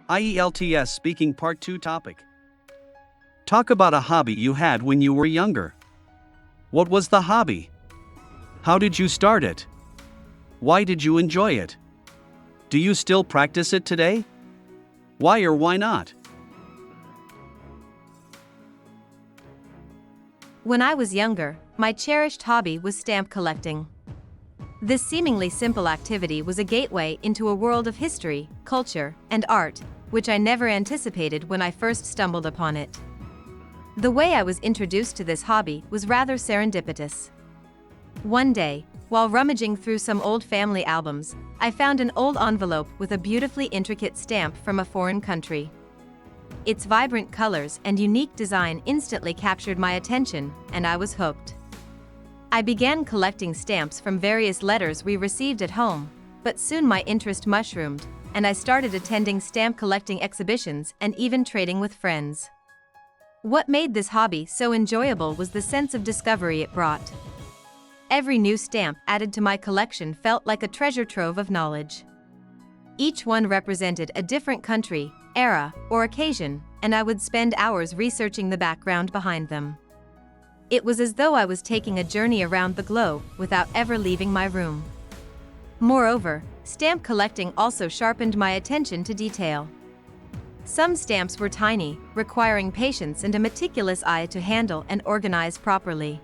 IELTS Speaking Part 2 topic. Talk about a hobby you had when you were younger. What was the hobby? How did you start it? Why did you enjoy it? Do you still practice it today? Why or why not? When I was younger, my cherished hobby was stamp collecting. This seemingly simple activity was a gateway into a world of history, culture, and art, which I never anticipated when I first stumbled upon it. The way I was introduced to this hobby was rather serendipitous. One day, while rummaging through some old family albums, I found an old envelope with a beautifully intricate stamp from a foreign country. Its vibrant colors and unique design instantly captured my attention, and I was hooked. I began collecting stamps from various letters we received at home, but soon my interest mushroomed, and I started attending stamp collecting exhibitions and even trading with friends. What made this hobby so enjoyable was the sense of discovery it brought. Every new stamp added to my collection felt like a treasure trove of knowledge. Each one represented a different country, era, or occasion, and I would spend hours researching the background behind them. It was as though I was taking a journey around the globe without ever leaving my room. Moreover, stamp collecting also sharpened my attention to detail. Some stamps were tiny, requiring patience and a meticulous eye to handle and organize properly.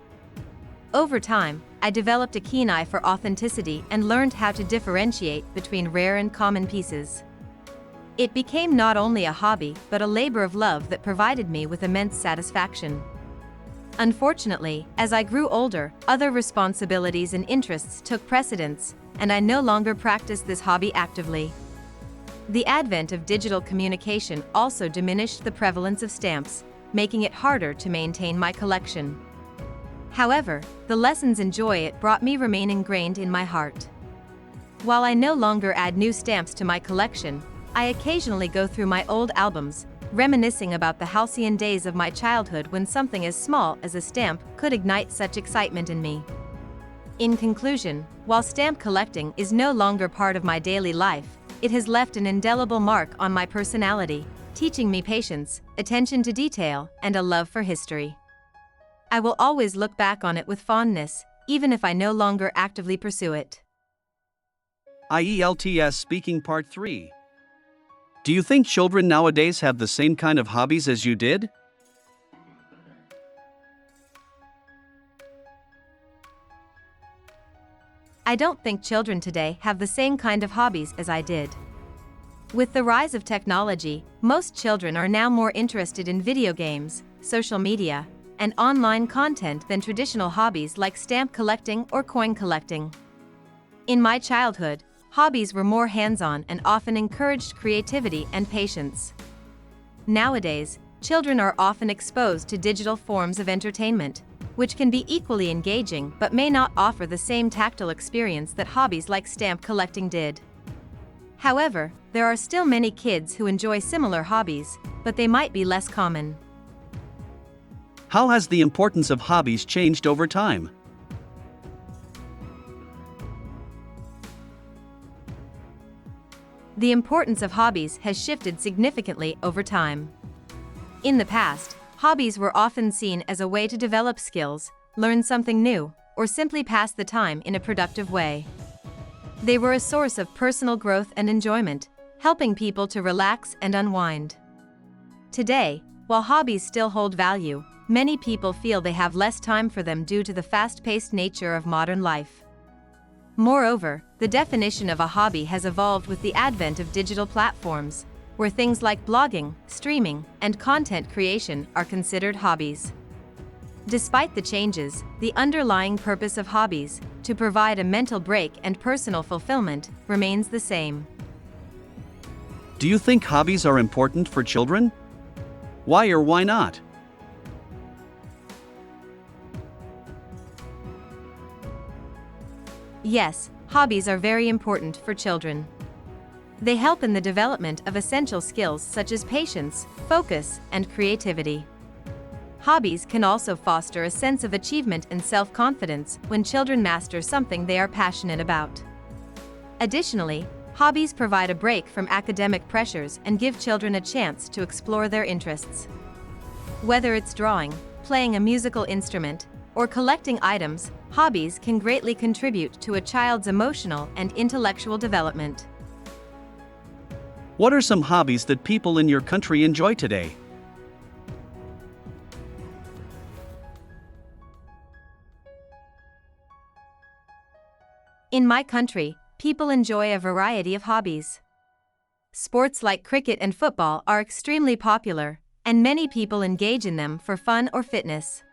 Over time, I developed a keen eye for authenticity and learned how to differentiate between rare and common pieces. It became not only a hobby but a labor of love that provided me with immense satisfaction. Unfortunately, as I grew older, other responsibilities and interests took precedence, and I no longer practiced this hobby actively. The advent of digital communication also diminished the prevalence of stamps, making it harder to maintain my collection. However, the lessons and joy it brought me remain ingrained in my heart. While I no longer add new stamps to my collection, I occasionally go through my old albums, reminiscing about the halcyon days of my childhood when something as small as a stamp could ignite such excitement in me. In conclusion, while stamp collecting is no longer part of my daily life, it has left an indelible mark on my personality, teaching me patience, attention to detail, and a love for history. I will always look back on it with fondness, even if I no longer actively pursue it. IELTS Speaking Part 3. Do you think children nowadays have the same kind of hobbies as you did? I don't think children today have the same kind of hobbies as I did. With the rise of technology, most children are now more interested in video games, social media, and online content than traditional hobbies like stamp collecting or coin collecting. In my childhood, hobbies were more hands-on and often encouraged creativity and patience. Nowadays, children are often exposed to digital forms of entertainment, which can be equally engaging but may not offer the same tactile experience that hobbies like stamp collecting did. However, there are still many kids who enjoy similar hobbies, but they might be less common. How has the importance of hobbies changed over time? The importance of hobbies has shifted significantly over time. In the past, hobbies were often seen as a way to develop skills, learn something new, or simply pass the time in a productive way. They were a source of personal growth and enjoyment, helping people to relax and unwind. Today, while hobbies still hold value, many people feel they have less time for them due to the fast-paced nature of modern life. Moreover, the definition of a hobby has evolved with the advent of digital platforms, where things like blogging, streaming, and content creation are considered hobbies. Despite the changes, the underlying purpose of hobbies, to provide a mental break and personal fulfillment, remains the same. Do you think hobbies are important for children? Why or why not? Yes, hobbies are very important for children. They help in the development of essential skills such as patience, focus, and creativity. Hobbies can also foster a sense of achievement and self-confidence when children master something they are passionate about. Additionally, Hobbies provide a break from academic pressures and give children a chance to explore their interests. Whether it's drawing, playing a musical instrument, or collecting items, hobbies can greatly contribute to a child's emotional and intellectual development. What are some hobbies that people in your country enjoy today? In my country, people enjoy a variety of hobbies. Sports like cricket and football are extremely popular, and many people engage in them for fun or fitness.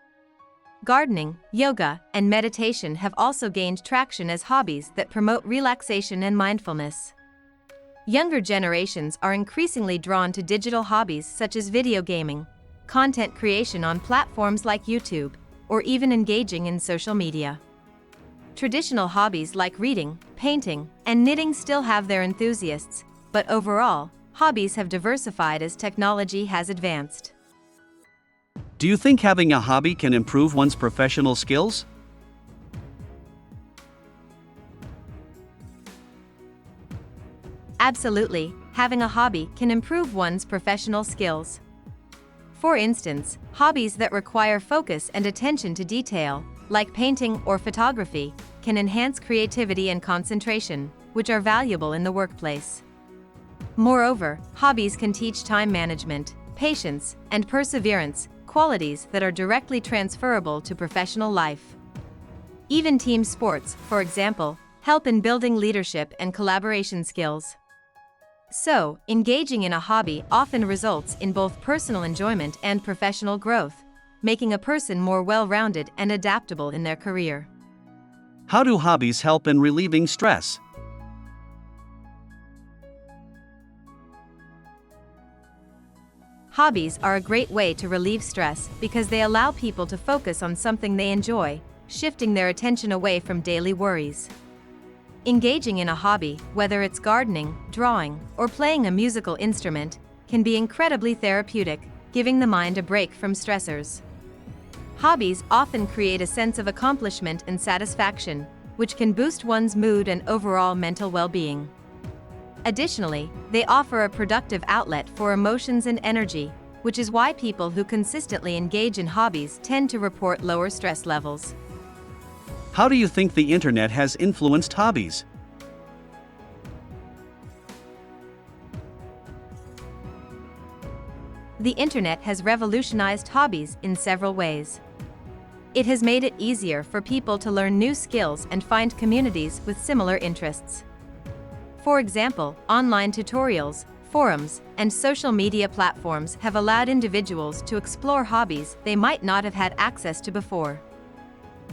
Gardening, yoga, and meditation have also gained traction as hobbies that promote relaxation and mindfulness. Younger generations are increasingly drawn to digital hobbies such as video gaming, content creation on platforms like YouTube, or even engaging in social media. Traditional hobbies like reading, painting, and knitting still have their enthusiasts, but overall, hobbies have diversified as technology has advanced. Do you think having a hobby can improve one's professional skills? Absolutely, having a hobby can improve one's professional skills. For instance, hobbies that require focus and attention to detail, like painting or photography, can enhance creativity and concentration, which are valuable in the workplace. Moreover, hobbies can teach time management, patience, and perseverance, qualities that are directly transferable to professional life. Even team sports, for example, help in building leadership and collaboration skills. So, engaging in a hobby often results in both personal enjoyment and professional growth, making a person more well-rounded and adaptable in their career. How do hobbies help in relieving stress? Hobbies are a great way to relieve stress because they allow people to focus on something they enjoy, shifting their attention away from daily worries. Engaging in a hobby, whether it's gardening, drawing, or playing a musical instrument, can be incredibly therapeutic, giving the mind a break from stressors. Hobbies often create a sense of accomplishment and satisfaction, which can boost one's mood and overall mental well-being. Additionally, they offer a productive outlet for emotions and energy, which is why people who consistently engage in hobbies tend to report lower stress levels. How do you think the internet has influenced hobbies? The internet has revolutionized hobbies in several ways. It has made it easier for people to learn new skills and find communities with similar interests. For example, online tutorials, forums, and social media platforms have allowed individuals to explore hobbies they might not have had access to before.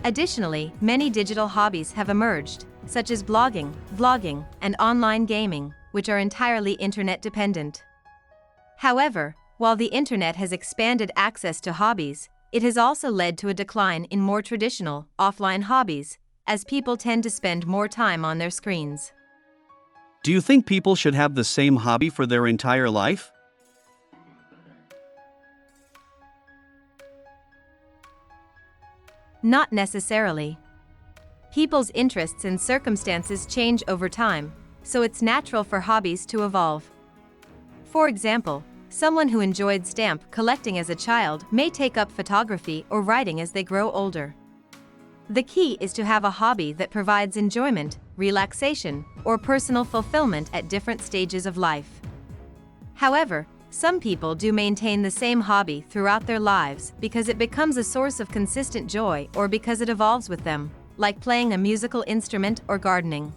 Additionally, many digital hobbies have emerged, such as blogging, vlogging, and online gaming, which are entirely internet-dependent. However, while the internet has expanded access to hobbies, it has also led to a decline in more traditional, offline hobbies, as people tend to spend more time on their screens. Do you think people should have the same hobby for their entire life? Not necessarily. People's interests and circumstances change over time, so it's natural for hobbies to evolve. For example, someone who enjoyed stamp collecting as a child may take up photography or writing as they grow older. The key is to have a hobby that provides enjoyment, relaxation, or personal fulfillment at different stages of life. However, some people do maintain the same hobby throughout their lives because it becomes a source of consistent joy or because it evolves with them, like playing a musical instrument or gardening.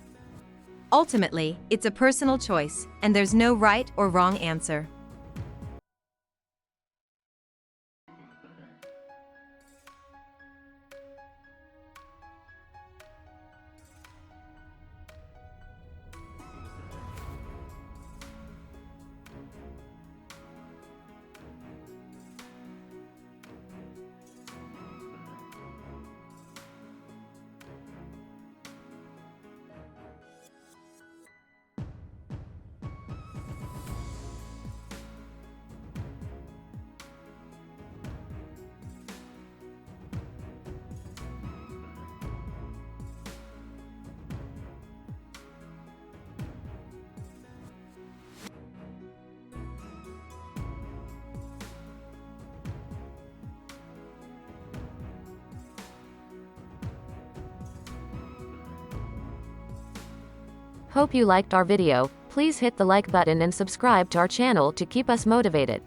Ultimately, it's a personal choice, and there's no right or wrong answer. Hope you liked our video. Please hit the like button and subscribe to our channel to keep us motivated.